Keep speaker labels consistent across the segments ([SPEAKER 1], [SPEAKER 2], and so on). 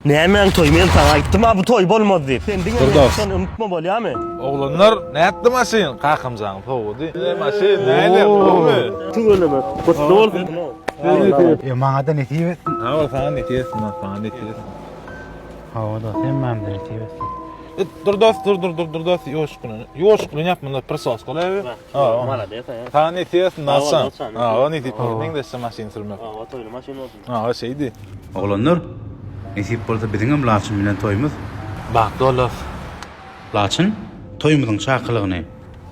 [SPEAKER 1] Nämen toy men sana aýtdym, bu toy bolmady diýip. Sen diňe sen unutma bolýarmy?
[SPEAKER 2] Oğlanlar ne yaptı maşin? Kakımcan toğudu. Ne maşin? Neyle? Olma.
[SPEAKER 1] Tügöleme. Kutlu olsun.
[SPEAKER 3] Maňa da netiýe etsin.
[SPEAKER 2] Ha ol sana ne diýersin? Sana ne diýersin?
[SPEAKER 3] Hawa da sen maňa da netiýe etsin.
[SPEAKER 2] Dur dost. Yoşkunu yapmanda prosos golaby. Ha,
[SPEAKER 1] Malades ha.
[SPEAKER 2] sana ne diýersin? Nasıl?
[SPEAKER 1] olsan.
[SPEAKER 2] Ha, o ne diýip? Ning de maşin sürmek.
[SPEAKER 1] O toylu maşin olsun.
[SPEAKER 2] Ha, o şeydi.
[SPEAKER 3] Oglanlar, nesip bolsa biziňem laçyn bilen toýmuz.
[SPEAKER 2] Bak dolos.
[SPEAKER 3] Laçyn toýumyzyň şakylygyny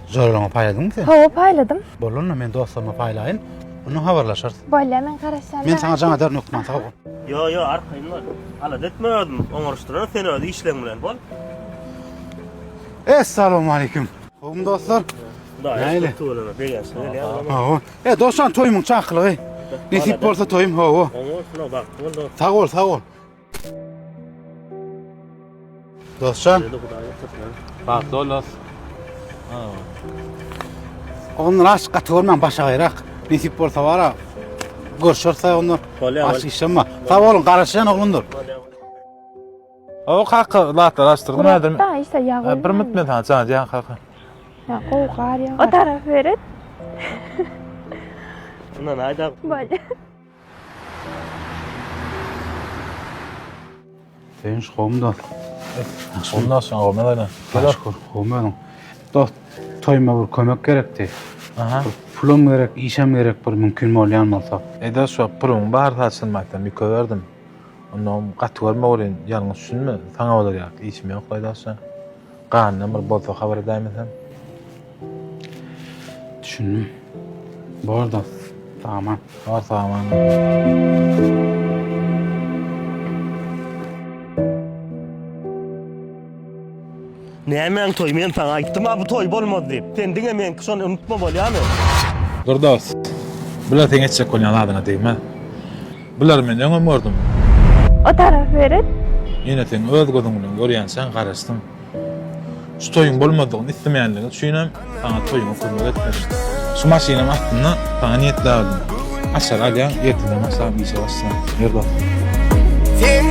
[SPEAKER 3] zorlaňa paýladyňmy sen?
[SPEAKER 4] Hawa payladım.
[SPEAKER 3] Bolunna men dostlarıma paýlaýyn. Onu habarlaşarsın.
[SPEAKER 4] Bolla men garaşsam.
[SPEAKER 3] Men sana jaňa der nokman sag ol.
[SPEAKER 1] Yo, arkaýynlar. Ala detmeýärdim. Oňarşdyran sen öýde işleň bilen bol.
[SPEAKER 3] Assalamu alaykum. Howum dostlar? Näyle?
[SPEAKER 1] Tügöleme degen söýle ýa.
[SPEAKER 3] Hawa. Dostlar toýumyň şaklygy. Nesip bolsa toýum hawa.
[SPEAKER 1] Oňarşdyna bak, boldy.
[SPEAKER 3] Sag ol. Dostlar,
[SPEAKER 2] Bak dolos. Ha.
[SPEAKER 3] onun aşka törmen başa gayrak. Nesip bolsa wara. Görşürse onu aş işlema. Sag olun, garaşan oglundur.
[SPEAKER 2] O kakı latlaştırdım nädir?
[SPEAKER 4] Da işte ýagy.
[SPEAKER 2] Bir mütmen ha can kakı.
[SPEAKER 4] Ya goýgar ya. O taraf beret.
[SPEAKER 1] Bundan aýda.
[SPEAKER 4] Bolla.
[SPEAKER 3] Sen şowum da.
[SPEAKER 2] Ondan sonra o melana.
[SPEAKER 3] Şükür, howum. Dost, toýma bir kömek gerekdi.
[SPEAKER 2] Aha.
[SPEAKER 3] Pulum gerek, işem gerek bir mümkin bolýan bolsa.
[SPEAKER 2] Eda şu pulum bar taşınmaktan bir köverdim. Ondan gat görme bolýan, ýalňyz düşünme. Saňa bolar ýa, işim ýok gaýda şu. Ganyna bir bolsa habar edäýin sen.
[SPEAKER 3] Düşündüm. Borda. Tamam.
[SPEAKER 2] Var tamam.
[SPEAKER 1] Nämen toy men sana aýtdym, bu toy bolmady diýip. Sen diňe men şonu unutma bolýarmy?
[SPEAKER 2] Dur dost. Bular teňe çek bolýan adyna diýme. Bular men öňe gördüm.
[SPEAKER 4] O taraf beret.
[SPEAKER 2] Ýene sen öz gözüň bilen görýän sen garaşdym. Şu toyun bolmadygyny islemeýänligi düşünem, sana toyuny kömek etmişdi. Şu maşynam aslında sana niyetlädim. Aşağı alýan, ýetdim, masal işe başladım. Ýerde.
[SPEAKER 5] Sen